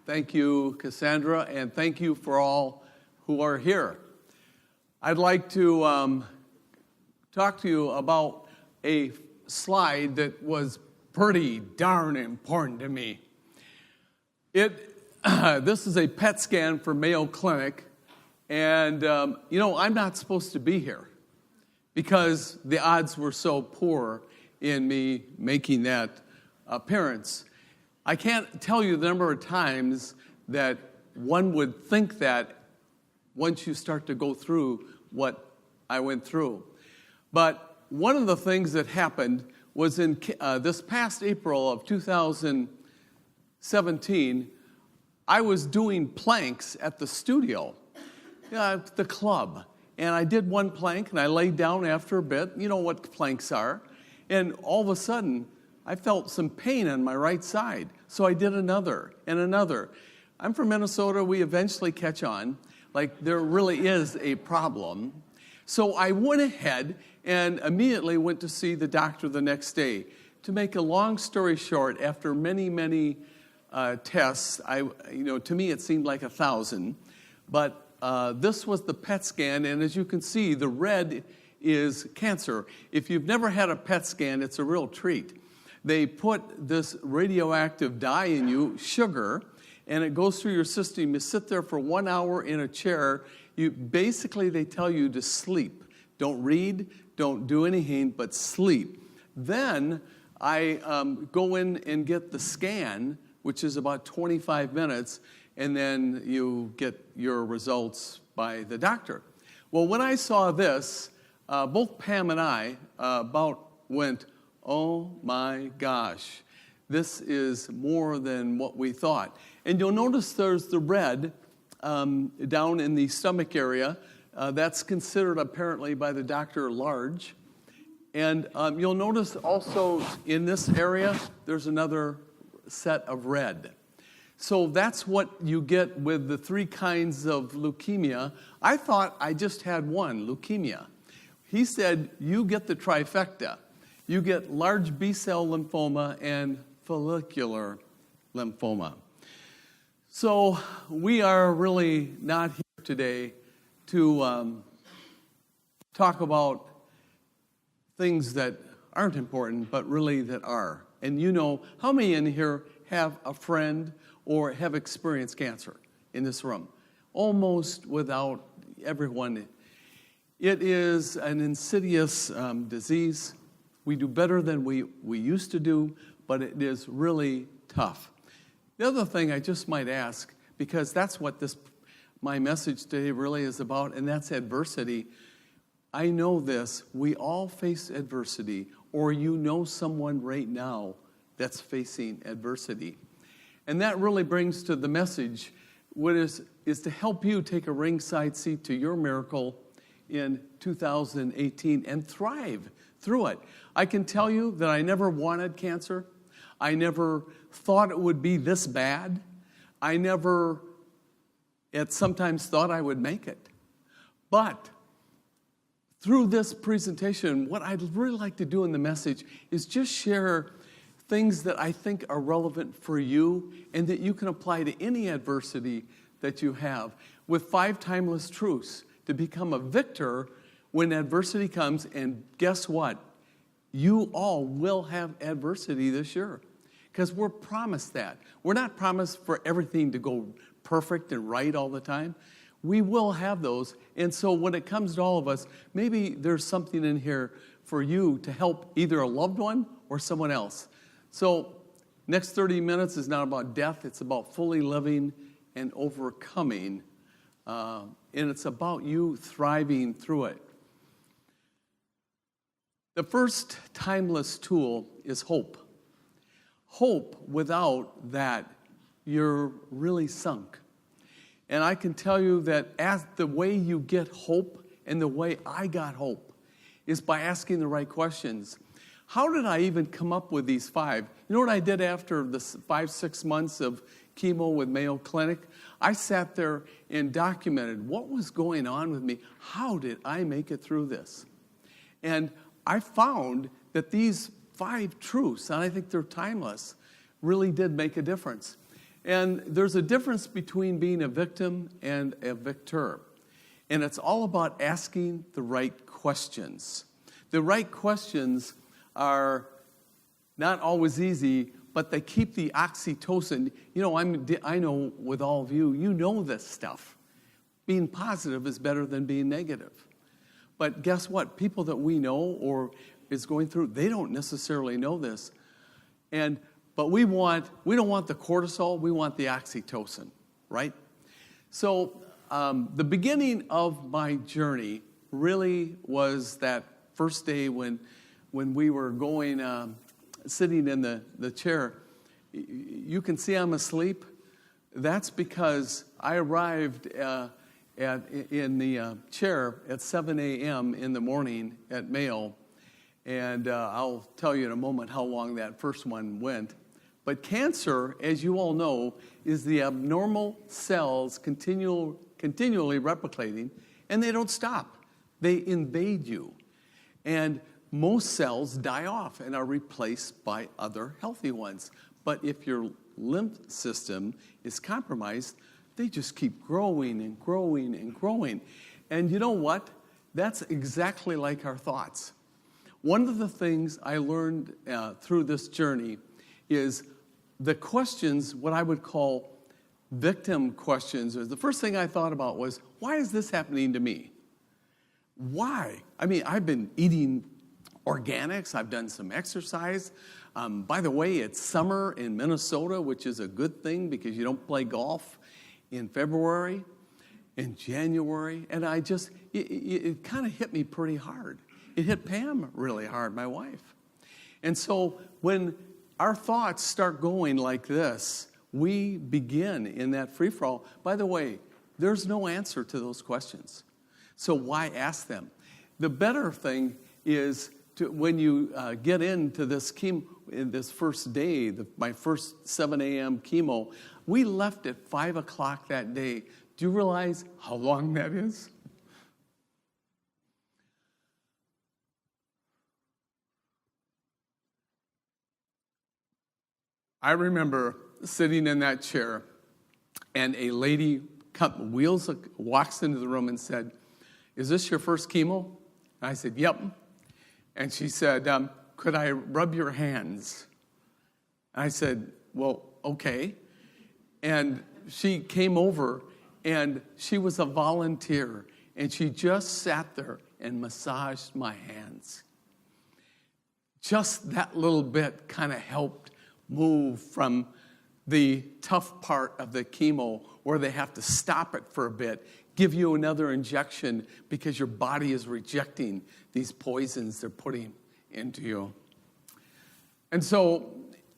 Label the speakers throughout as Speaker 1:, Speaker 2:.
Speaker 1: Thank you, Cassandra, and thank you for all who are here. I'd like to talk to you about a slide that was pretty darn important to me. This is a PET scan for Mayo Clinic, and I'm not supposed to be here because the odds were so poor in me making that appearance. I can't tell you the number of times that one would think that once you start to go through what I went through. But one of the things that happened was in this past April of 2017, I was doing planks at the studio, at the club. And I did one plank, and I laid down after a bit. You know what planks are. And all of a sudden, I felt some pain on my right side. So I did another and another. I'm from Minnesota. We eventually catch on. Like, there really is a problem. So I went ahead and immediately went to see the doctor the next day. To make a long story short, after many, many tests, to me it seemed like 1,000. But this was the PET scan, and as you can see, the red is cancer. If you've never had a PET scan, it's a real treat. They put this radioactive dye in you, sugar, and it goes through your system. You sit there for 1 hour in a chair. Basically, they tell you to sleep. Don't read, don't do anything, but sleep. Then I go in and get the scan, which is about 25 minutes, and then you get your results by the doctor. Well, when I saw this, both Pam and I went, oh my gosh, this is more than what we thought. And you'll notice there's the red down in the stomach area. That's considered apparently by the doctor large. And you'll notice also in this area, there's another set of red. So that's what you get with the 3 kinds of leukemia. I thought I just had one, leukemia. He said, you get the trifecta. You get large B-cell lymphoma and follicular lymphoma. So we are really not here today to talk about things that aren't important, but really that are. And you know, how many in here have a friend or have experienced cancer in this room? Almost without everyone. It is an insidious disease. We do better than we used to do, but it is really tough. The other thing I just might ask, because that's what my message today really is about, and that's adversity. I know this. We all face adversity, or you know someone right now that's facing adversity. And that really brings to the message, what is to help you take a ringside seat to your miracle in 2018 and thrive through it. I can tell you that I never wanted cancer. I never thought it would be this bad. I never sometimes thought I would make it. But through this presentation, what I'd really like to do in the message is just share things that I think are relevant for you and that you can apply to any adversity that you have, with 5 timeless truths to become a victor when adversity comes. And guess what? You all will have adversity this year because we're promised that. We're not promised for everything to go perfect and right all the time. We will have those. And so when it comes to all of us, maybe there's something in here for you to help either a loved one or someone else. So next 30 minutes is not about death. It's about fully living and overcoming. And it's about you thriving through it. The first timeless tool is hope. Hope, without that, you're really sunk. And I can tell you that as the way you get hope and the way I got hope is by asking the right questions. How did I even come up with these 5? You know what I did after the 5-6 months of chemo with Mayo Clinic? I sat there and documented what was going on with me. How did I make it through this? And I found that these 5 truths, and I think they're timeless, really did make a difference. And there's a difference between being a victim and a victor. And it's all about asking the right questions. The right questions are not always easy, but they keep the oxytocin. You know, I know with all of you, you know this stuff. Being positive is better than being negative. But guess what? People that we know or is going through, they don't necessarily know this. But we don't want the cortisol, we want the oxytocin, right? So the beginning of my journey really was that first day when we were going, sitting in the chair. You can see I'm asleep. That's because I arrived in the chair at 7 a.m. in the morning at Mayo. And I'll tell you in a moment how long that first one went. But cancer, as you all know, is the abnormal cells continually replicating, and they don't stop. They invade you. And most cells die off and are replaced by other healthy ones. But if your lymph system is compromised, they just keep growing and growing and growing. And you know what? That's exactly like our thoughts. One of the things I learned through this journey is the questions, what I would call victim questions. The first thing I thought about was, why is this happening to me? Why? I mean, I've been eating organics. I've done some exercise. By the way, it's summer in Minnesota, which is a good thing because you don't play golf in February, in January. And it kind of hit me pretty hard. It hit Pam really hard, my wife. And so when our thoughts start going like this, we begin in that free-for-all. By the way, there's no answer to those questions. So why ask them? The better thing is when you get into this chemo, in this first day, my first 7 a.m. chemo, we left at 5 o'clock that day. Do you realize how long that is? I remember sitting in that chair, and a lady walks into the room and said, "Is this your first chemo?" And I said, "Yep." And she said, "Could I rub your hands?" And I said, "Well, okay." And she came over, and she was a volunteer, and she just sat there and massaged my hands. Just that little bit kind of helped move from the tough part of the chemo where they have to stop it for a bit, give you another injection because your body is rejecting these poisons they're putting into you. And so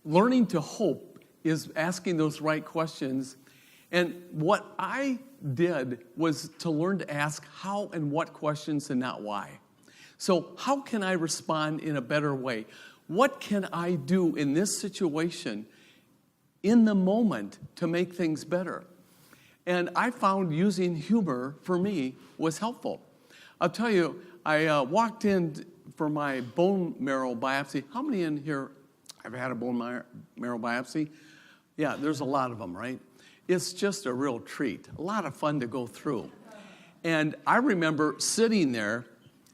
Speaker 1: learning to hope is asking those right questions. And what I did was to learn to ask how and what questions and not why. So how can I respond in a better way? What can I do in this situation in the moment to make things better? And I found using humor, for me, was helpful. I'll tell you, I walked in for my bone marrow biopsy. How many in here have had a bone marrow biopsy? Yeah, there's a lot of them, right? It's just a real treat, a lot of fun to go through. And I remember sitting there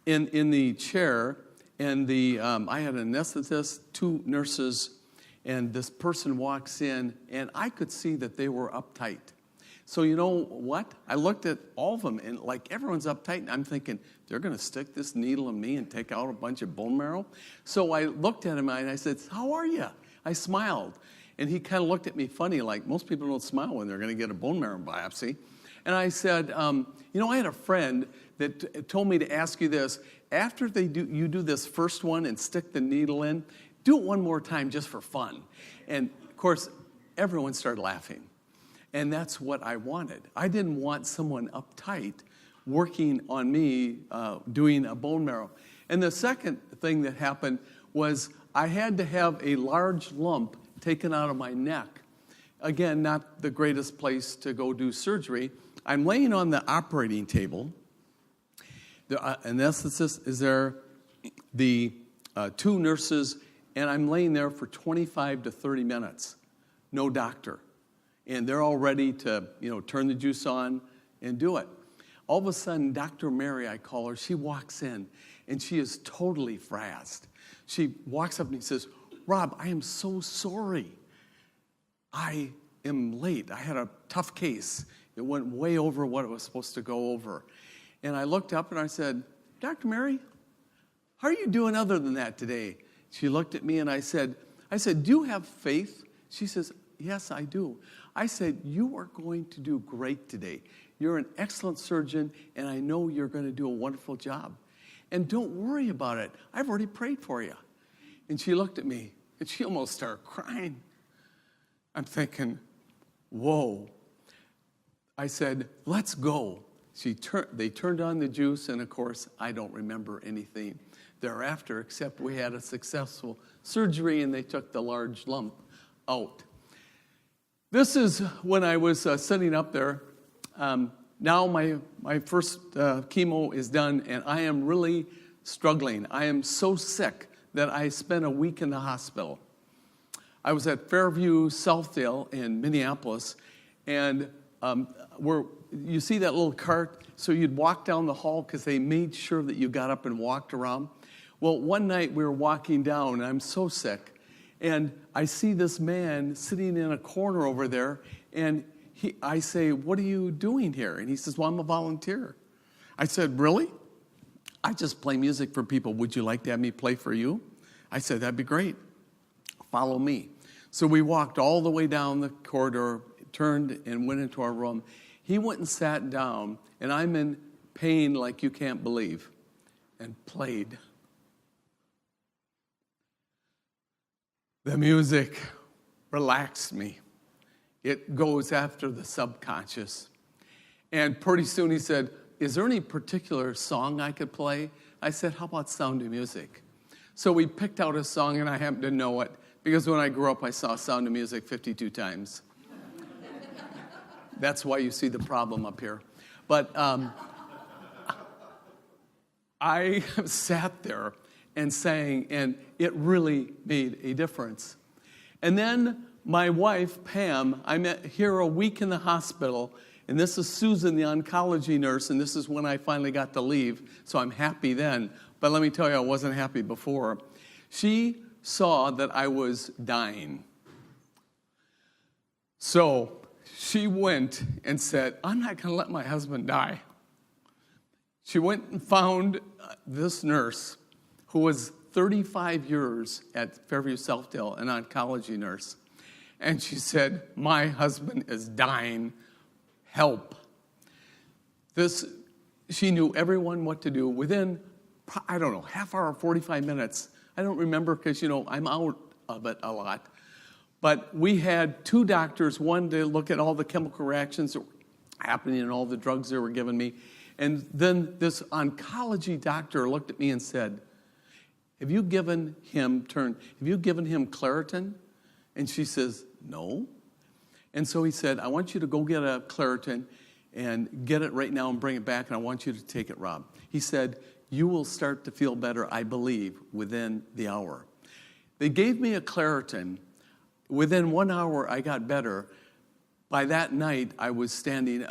Speaker 1: in the chair, and I had an anesthetist, 2 nurses, and this person walks in, and I could see that they were uptight. So you know what? I looked at all of them, and like everyone's uptight, and I'm thinking, they're going to stick this needle in me and take out a bunch of bone marrow? So I looked at him, and I said, "How are you?" I smiled, and he kind of looked at me funny, like most people don't smile when they're going to get a bone marrow biopsy. And I said, you know, I had a friend that told me to ask you this. After you do this first one and stick the needle in, do it one more time just for fun. And, of course, everyone started laughing. And that's what I wanted. I didn't want someone uptight working on me doing a bone marrow. And the second thing that happened was I had to have a large lump taken out of my neck. Again, not the greatest place to go do surgery. I'm laying on the operating table. The anesthetist is there, the 2 nurses, and I'm laying there for 25 to 30 minutes. No doctor. and they're all ready to, turn the juice on and do it. All of a sudden, Dr. Mary, I call her, she walks in, and she is totally frazzed. She walks up and says, "Robb, I am so sorry. I am late. I had a tough case. It went way over what it was supposed to go over." And I looked up and I said, "Dr. Mary, how are you doing other than that today?" She looked at me and I said, "Do you have faith?" She says, "Yes, I do." I said, "You are going to do great today. You're an excellent surgeon, and I know you're going to do a wonderful job. And don't worry about it. I've already prayed for you." And she looked at me, and she almost started crying. I'm thinking, whoa. I said, "Let's go." They turned on the juice, and of course, I don't remember anything thereafter, except we had a successful surgery, and they took the large lump out. This is when I was sitting up there. Now my first chemo is done, and I am really struggling. I am so sick that I spent a week in the hospital. I was at Fairview Southdale in Minneapolis, and you see that little cart? So you'd walk down the hall because they made sure that you got up and walked around. Well, one night we were walking down, and I'm so sick, and I see this man sitting in a corner over there, and I say, "What are you doing here?" And he says, "Well, I'm a volunteer." I said, "Really?" "I just play music for people. Would you like to have me play for you?" I said, "That'd be great. Follow me." So we walked all the way down the corridor, turned and went into our room. He went and sat down, and I'm in pain like you can't believe, and played. The music relaxed me. It goes after the subconscious. And pretty soon he said, "Is there any particular song I could play?" I said, "How about Sound of Music?" So we picked out a song, and I happened to know it, because when I grew up, I saw Sound of Music 52 times. That's why you see the problem up here. But I sat there and sang, and it really made a difference. And then my wife, Pam, I met here a week in the hospital, and this is Susan, the oncology nurse, and this is when I finally got to leave, so I'm happy then. But let me tell you, I wasn't happy before. She saw that I was dying. So she went and said, "I'm not going to let my husband die." She went and found this nurse who was 35 years at Fairview Southdale, an oncology nurse. And she said, "My husband is dying. Help." She knew everyone what to do. Within, I don't know, half hour, 45 minutes. I don't remember because, I'm out of it a lot. But we had two doctors, one to look at all the chemical reactions that were happening and all the drugs they were giving me. And then this oncology doctor looked at me and said, have you given him Claritin? And she says, "No." And so he said, "I want you to go get a Claritin and get it right now and bring it back, and I want you to take it, Robb." He said, "You will start to feel better, I believe, within the hour." They gave me a Claritin. Within 1 hour, I got better. By that night, I was sitting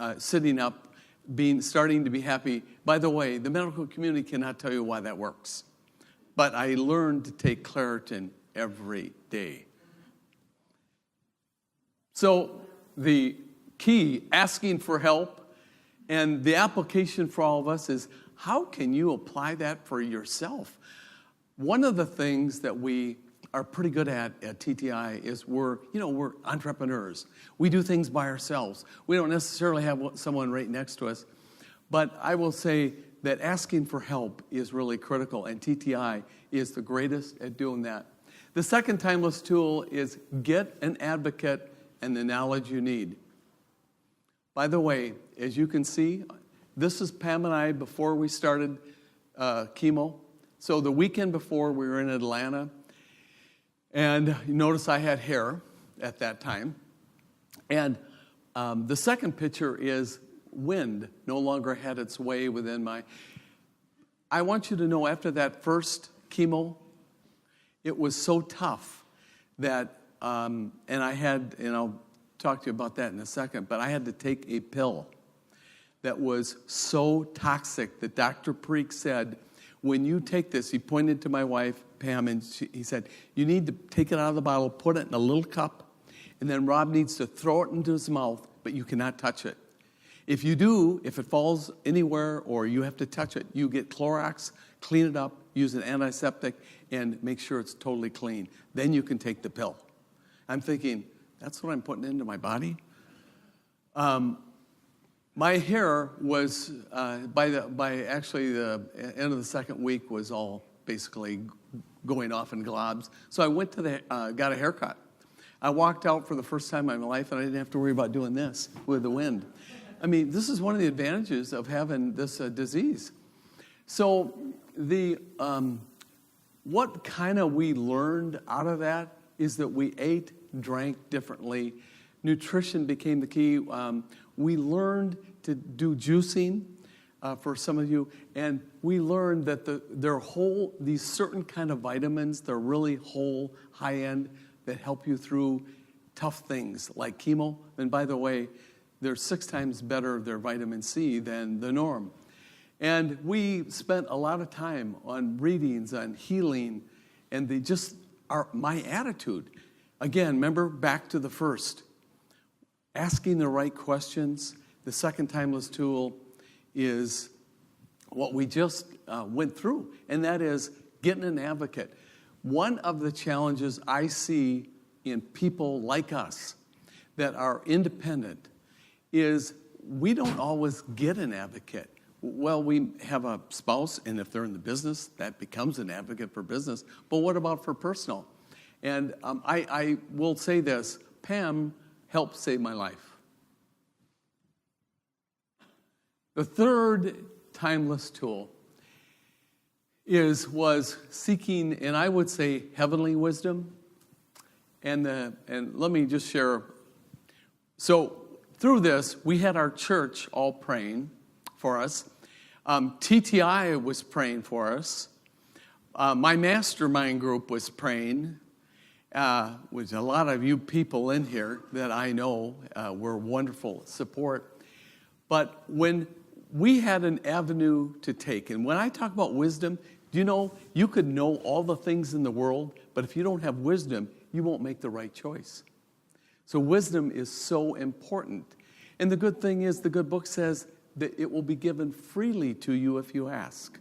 Speaker 1: up, starting to be happy. By the way, the medical community cannot tell you why that works. But I learned to take Claritin every day. So the key, asking for help, and the application for all of us is, how can you apply that for yourself? One of the things that we are pretty good at TTI is we're entrepreneurs. We do things by ourselves. We don't necessarily have someone right next to us. But I will say that asking for help is really critical, and TTI is the greatest at doing that. The second timeless tool is get an advocate and the knowledge you need. By the way, as you can see, this is Pam and I before we started chemo. So the weekend before, we were in Atlanta, and you notice I had hair at that time. And the second picture is wind no longer had its way within my... I want you to know, after that first chemo, it was so tough that, and I had, talk to you about that in a second, but I had to take a pill that was so toxic that Dr. Preek said, when you take this, he pointed to my wife, Pam, and he said, you need to take it out of the bottle, put it in a little cup, and then Robb needs to throw it into his mouth, but you cannot touch it. If you do, if it falls anywhere or you have to touch it, you get Clorox, clean it up, use an antiseptic, and make sure it's totally clean. Then you can take the pill. I'm thinking, that's what I'm putting into my body? My hair was, by actually the end of the second week, was all basically going off in globs. So I went to got a haircut. I walked out for the first time in my life, and I didn't have to worry about doing this with the wind. I mean, this is one of the advantages of having this disease. So what kind of we learned out of that is that we ate, drank differently. Nutrition became the key. We learned to do juicing for some of you, and we learned that these certain kind of vitamins, they're really whole, high-end, that help you through tough things like chemo. And by the way, they're 6 times better, their vitamin C, than the norm. And we spent a lot of time on readings, on healing, and my attitude. Again, remember, back to the first. Asking the right questions. The second timeless tool is what we just went through, and that is getting an advocate. One of the challenges I see in people like us that are independent is we don't always get an advocate. Well, we have a spouse, and if they're in the business, that becomes an advocate for business. But what about for personal? And I will say this, Pam helped save my life. The third timeless tool was seeking, and I would say, heavenly wisdom. And let me just share. So through this, we had our church all praying for us. TTI was praying for us. My mastermind group was praying. With a lot of you people in here that I know were wonderful support. But when we had an avenue to take, and when I talk about wisdom, do you know, you could know all the things in the world, but if you don't have wisdom, you won't make the right choice. So wisdom is so important. And the good thing is, the good book says that it will be given freely to you if you ask.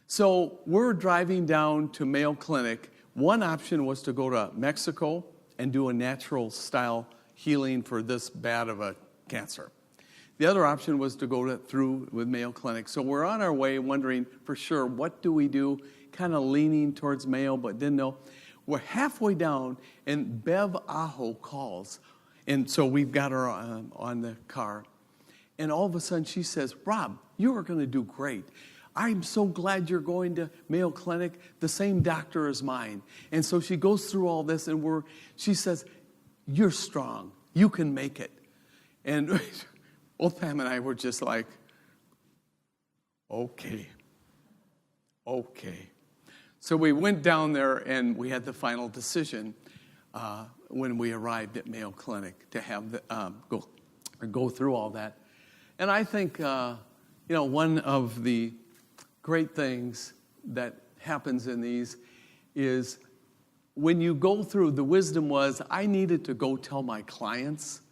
Speaker 1: So we're driving down to Mayo Clinic. One option was to go to Mexico and do a natural style healing for this bad of a cancer. The other option was to go through with Mayo Clinic. So we're on our way wondering for sure, what do we do? Kind of leaning towards Mayo, but didn't know. We're halfway down, and Bev Aho calls. And so we've got her on the car. And all of a sudden she says, Robb, you are going to do great. I'm so glad you're going to Mayo Clinic, the same doctor as mine. And so she goes through all this, and she says, you're strong. You can make it. And both Pam and I were just like, okay. So we went down there, and we had the final decision when we arrived at Mayo Clinic to have go through all that. And I think, one of the great things that happens in these is when you go through, the wisdom was I needed to go tell my clients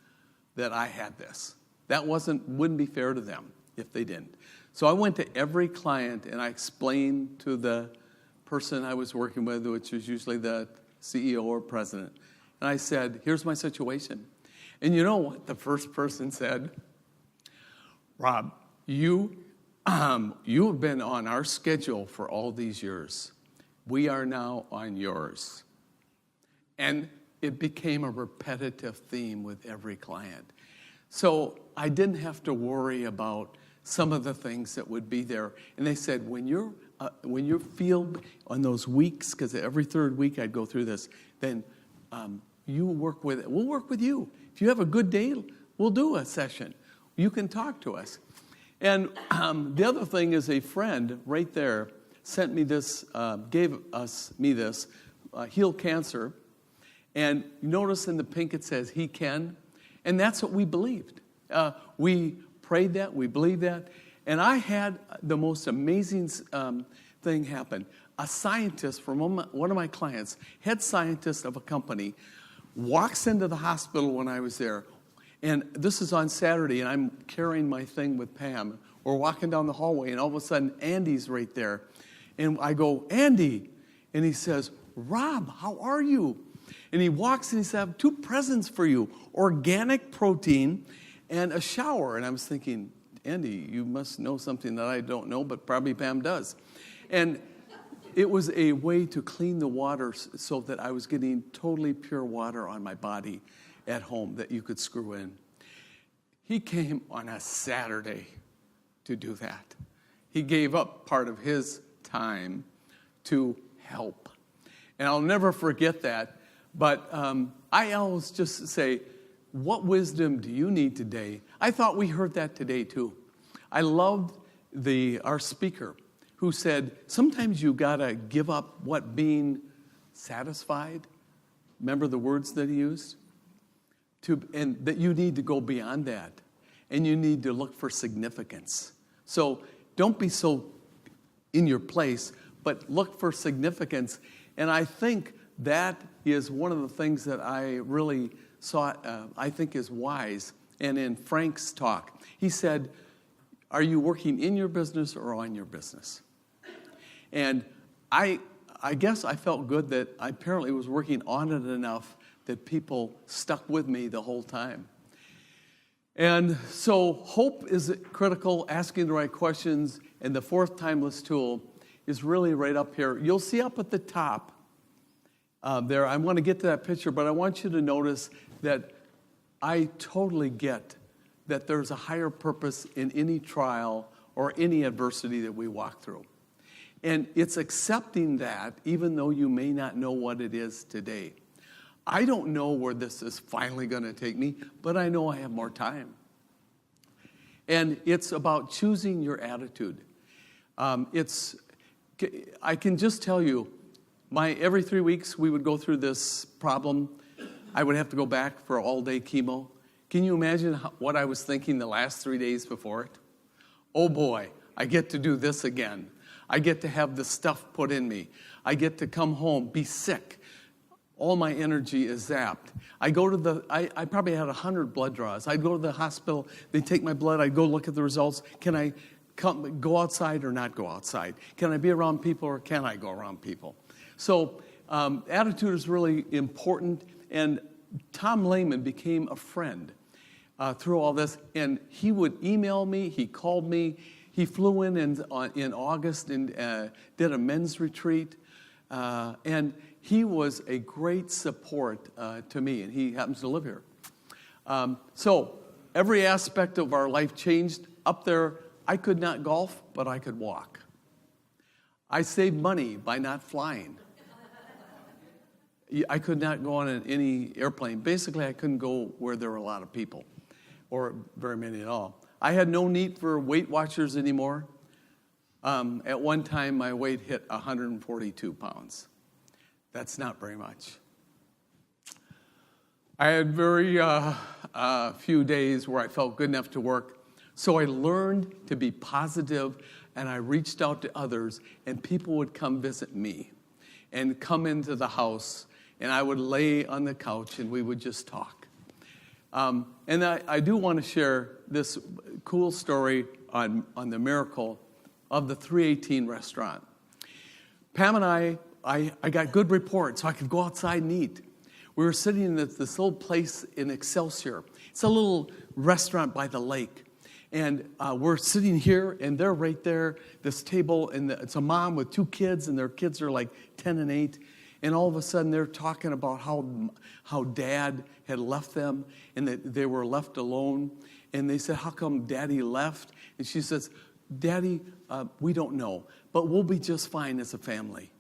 Speaker 1: that I had this. That wouldn't be fair to them if they didn't. So I went to every client and I explained to the person I was working with, which was usually the CEO or president, and I said, here's my situation. And you know what the first person said? Robb, you have been on our schedule for all these years. We are now on yours. And it became a repetitive theme with every client. So I didn't have to worry about some of the things that would be there. And they said, when you feel on those weeks, because every third week I'd go through this, then you work with it. We'll work with you. If you have a good day, we'll do a session. You can talk to us. And the other thing is a friend right there sent me this, gave me this, Heal Cancer. And you notice in the pink it says, he can. And that's what we believed. We prayed that, we believed that. And I had the most amazing thing happen. A scientist from one of my clients, head scientist of a company, walks into the hospital when I was there. And this is on Saturday, and I'm carrying my thing with Pam. We're walking down the hallway, and all of a sudden, Andy's right there. And I go, Andy. And he says, Robb, how are you? And he walks and he said, I have 2 presents for you, organic protein and a shower. And I was thinking, Andy, you must know something that I don't know, but probably Pam does. And it was a way to clean the water so that I was getting totally pure water on my body at home that you could screw in. He came on a Saturday to do that. He gave up part of his time to help. And I'll never forget that. But I always just say, what wisdom do you need today? I thought we heard that today too. I loved our speaker who said, sometimes you gotta give up being satisfied. Remember the words that he used? And that you need to go beyond that. And you need to look for significance. So don't be so in your place, but look for significance. And I think that is one of the things that I really saw, I think is wise. And in Frank's talk, he said, are you working in your business or on your business? And I guess I felt good that I apparently was working on it enough that people stuck with me the whole time. And so hope is critical, asking the right questions, and the 4th timeless tool is really right up here. You'll see up at the top there, I want to get to that picture, but I want you to notice that I totally get that there's a higher purpose in any trial or any adversity that we walk through. And it's accepting that even though you may not know what it is today. I don't know where this is finally going to take me, but I know I have more time. And it's about choosing your attitude. I can just tell you, every 3 weeks we would go through this problem. I would have to go back for all-day chemo. Can you imagine what I was thinking the last 3 days before it? Oh boy, I get to do this again. I get to have the stuff put in me. I get to come home, be sick. All my energy is zapped. I probably had 100 blood draws. I'd go to the hospital, they take my blood, I'd go look at the results. Can I go outside or not go outside? Can I be around people or can I go around people? So attitude is really important, and Tom Lehman became a friend through all this, and he would email me, he called me, he flew in August and did a men's retreat, and he was a great support to me, and he happens to live here. So every aspect of our life changed. Up there, I could not golf, but I could walk. I saved money by not flying. I could not go on any airplane. Basically, I couldn't go where there were a lot of people, or very many at all. I had no need for Weight Watchers anymore. At one time, my weight hit 142 pounds. That's not very much. I had very few days where I felt good enough to work, so I learned to be positive, and I reached out to others, and people would come visit me and come into the house, and I would lay on the couch, and we would just talk. And I do want to share this cool story on the miracle of the 318 restaurant. Pam and I got good reports, so I could go outside and eat. We were sitting in this little place in Excelsior. It's a little restaurant by the lake. And we're sitting here, and they're right there, this table, and it's a mom with 2 kids, and their kids are like 10 and 8. And all of a sudden, they're talking about how Dad had left them, and that they were left alone. And they said, how come Daddy left? And she says, Daddy, we don't know, but we'll be just fine as a family.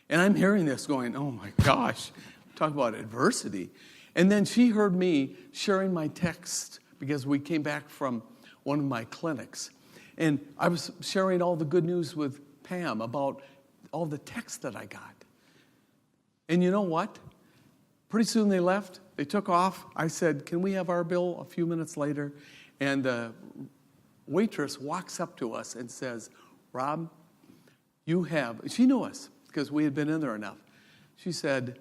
Speaker 1: And I'm hearing this going, oh my gosh, talk about adversity. And then she heard me sharing my text because we came back from one of my clinics. And I was sharing all the good news with Pam about all the texts that I got. And you know what? Pretty soon they left, They took off. I said, can we have our bill a few minutes later? And the waitress walks up to us and says, Rob, she knew us because we had been in there enough. She said,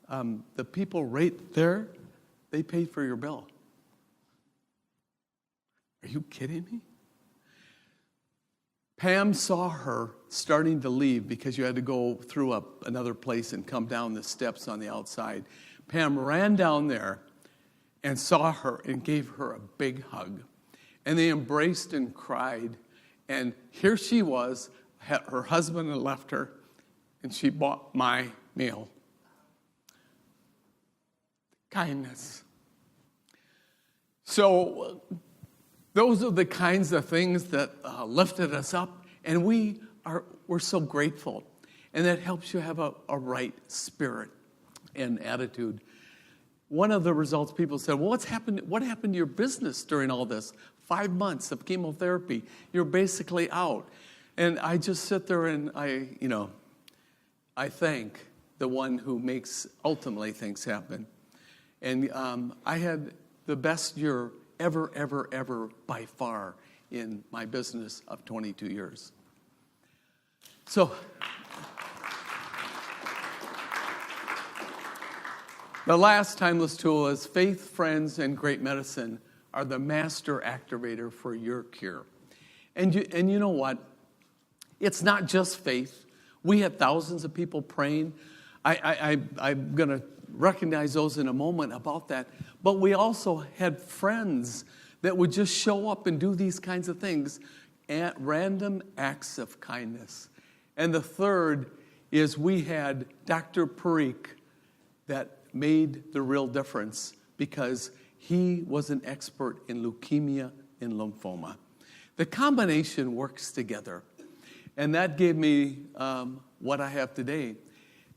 Speaker 1: the people right there, they paid for your bill. Are you kidding me? Pam saw her starting to leave because you had to go through another place and come down the steps on the outside. Pam ran down there and saw her and gave her a big hug. And they embraced and cried. And here she was, her husband had left her, and she bought my meal. Kindness. So those are the kinds of things that lifted us up, and we're so grateful. And that helps you have a right spirit and attitude. One of the results, people said, well, what happened to your business during all this? 5 months of chemotherapy. You're basically out. And I just sit there and I thank the one who makes ultimately things happen. And I had the best year ever by far in my business of 22 years. So the last timeless tool is faith, friends, and great medicine are the master activator for your cure. And you know what? It's not just faith. We had thousands of people praying. I'm going to recognize those in a moment about that. But we also had friends that would just show up and do these kinds of things, at random acts of kindness. And the third is we had Dr. Parikh that made the real difference because he was an expert in leukemia and lymphoma. The combination works together. And that gave me what I have today.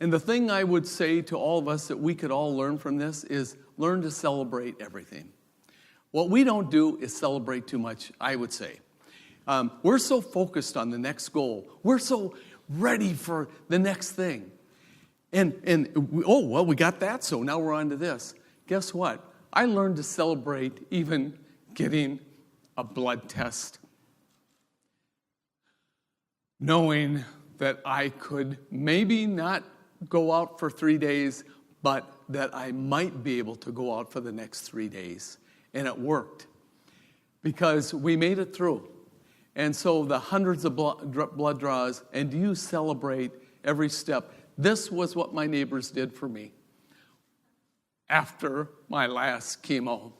Speaker 1: And the thing I would say to all of us that we could all learn from this is learn to celebrate everything. What we don't do is celebrate too much, I would say. We're so focused on the next goal. We're so ready for the next thing. We got that, so now we're on to this. Guess what? I learned to celebrate even getting a blood test, knowing that I could maybe not go out for 3 days, but that I might be able to go out for the next 3 days. And it worked because we made it through. And so the hundreds of blood draws, and you celebrate every step. This was what my neighbors did for me after my last chemo.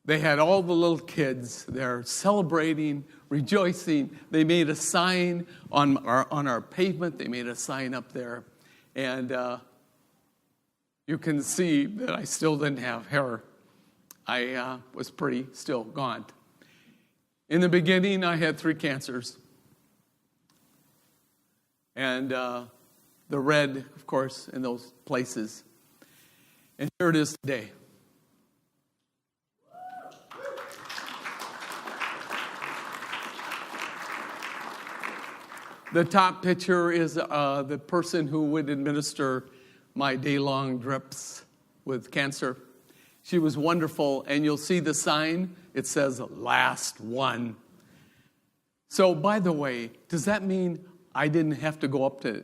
Speaker 1: They had all the little kids there celebrating, rejoicing. They made a sign on our pavement. They made a sign up there. And you can see that I still didn't have hair. I was pretty still gaunt. In the beginning, I had 3 cancers. And the red, of course, in those places. And here it is today. The top picture is the person who would administer my day-long drips with cancer. She was wonderful, and you'll see the sign. It says, last one. So, by the way, does that mean I didn't have to go up to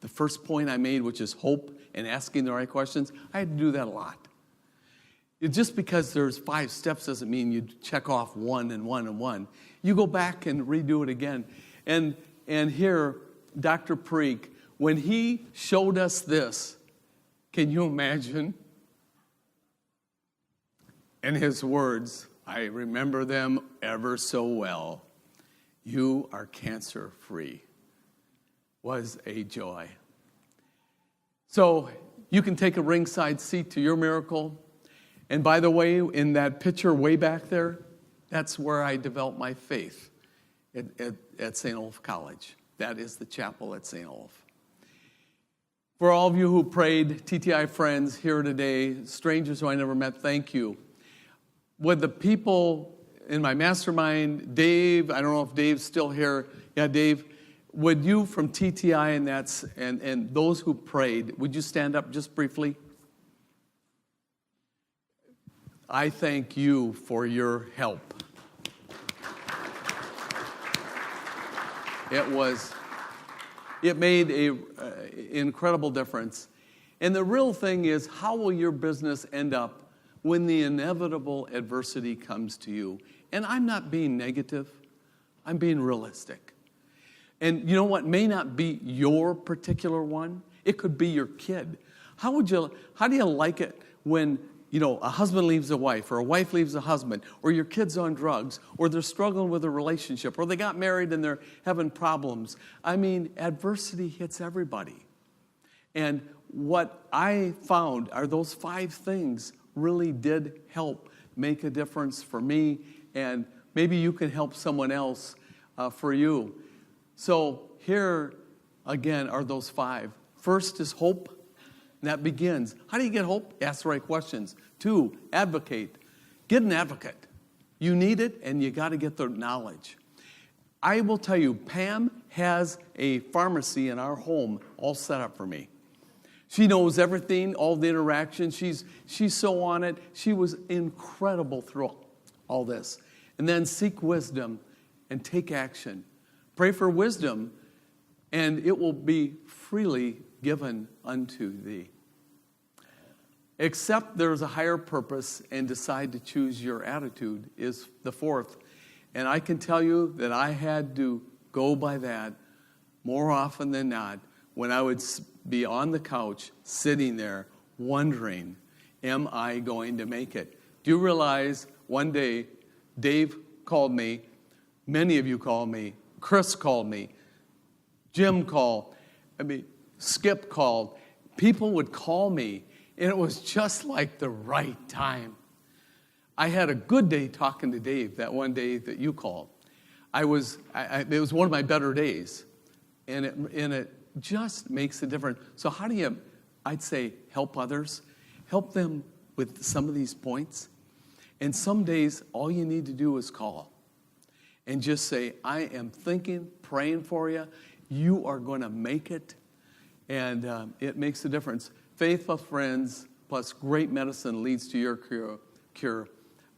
Speaker 1: the first point I made, which is hope and asking the right questions? I had to do that a lot. Just because there's 5 steps doesn't mean you check off 1 and 1 and 1. You go back and redo it again. And here, Dr. Parikh, when he showed us this, can you imagine? In his words, I remember them ever so well. You are cancer-free. Was a joy. So you can take a ringside seat to your miracle. And by the way, in that picture way back there, that's where I developed my faith at St. Olaf College. That is the chapel at St. Olaf. For all of you who prayed, TTI friends here today, strangers who I never met, thank you. With the people in my mastermind, Dave, I don't know if Dave's still here. Yeah, Dave, would you from TTI and those who prayed, would you stand up just briefly? I thank you for your help. It made an incredible difference. And the real thing is, how will your business end up when the inevitable adversity comes to you? And I'm not being negative. I'm being realistic. And you know what may not be your particular one? It could be your kid. How do you like it when, a husband leaves a wife, or a wife leaves a husband, or your kid's on drugs, or they're struggling with a relationship, or they got married and they're having problems? I mean, adversity hits everybody. And what I found are those 5 things really did help make a difference for me, and maybe you can help someone else for you. So here, again, are those 5. First is hope. And that begins. How do you get hope? Ask the right questions. 2, advocate. Get an advocate. You need it, and you got to get the knowledge. I will tell you, Pam has a pharmacy in our home all set up for me. She knows everything, all the interactions. She's so on it. She was incredible through all this. And then seek wisdom and take action. Pray for wisdom, and it will be freely given unto thee. Accept there's a higher purpose and decide to choose your attitude is the 4th. And I can tell you that I had to go by that more often than not when I would be on the couch sitting there wondering, am I going to make it? Do you realize one day Dave called me, many of you called me, Chris called me, Jim called, Skip called. People would call me, and it was just like the right time. I had a good day talking to Dave that one day that you called. It was one of my better days, and it just makes a difference. So how do you, I'd say, help others? Help them with some of these points. And some days, all you need to do is call and just say, I am thinking, praying for you. You are going to make it. And it makes a difference. Faithful friends plus great medicine leads to your cure.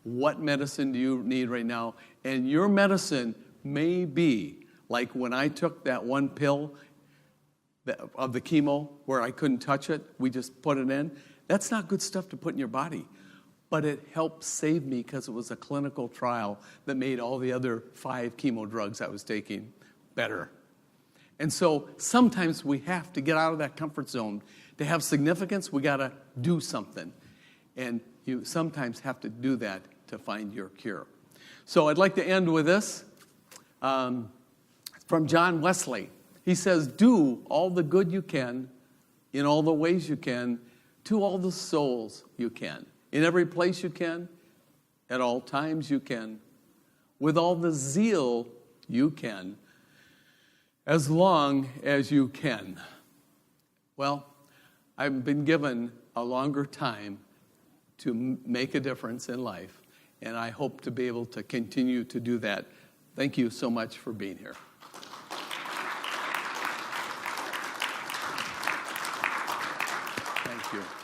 Speaker 1: What medicine do you need right now? And your medicine may be like when I took that one pill of the chemo where I couldn't touch it. We just put it in. That's not good stuff to put in your body. But it helped save me because it was a clinical trial that made all the other 5 chemo drugs I was taking better. And so sometimes we have to get out of that comfort zone. To have significance, we got to do something. And you sometimes have to do that to find your cure. So I'd like to end with this from John Wesley. He says, do all the good you can, in all the ways you can, to all the souls you can. In every place you can, at all times you can, with all the zeal you can, as long as you can. Well, I've been given a longer time to make a difference in life, and I hope to be able to continue to do that. Thank you so much for being here. Thank you.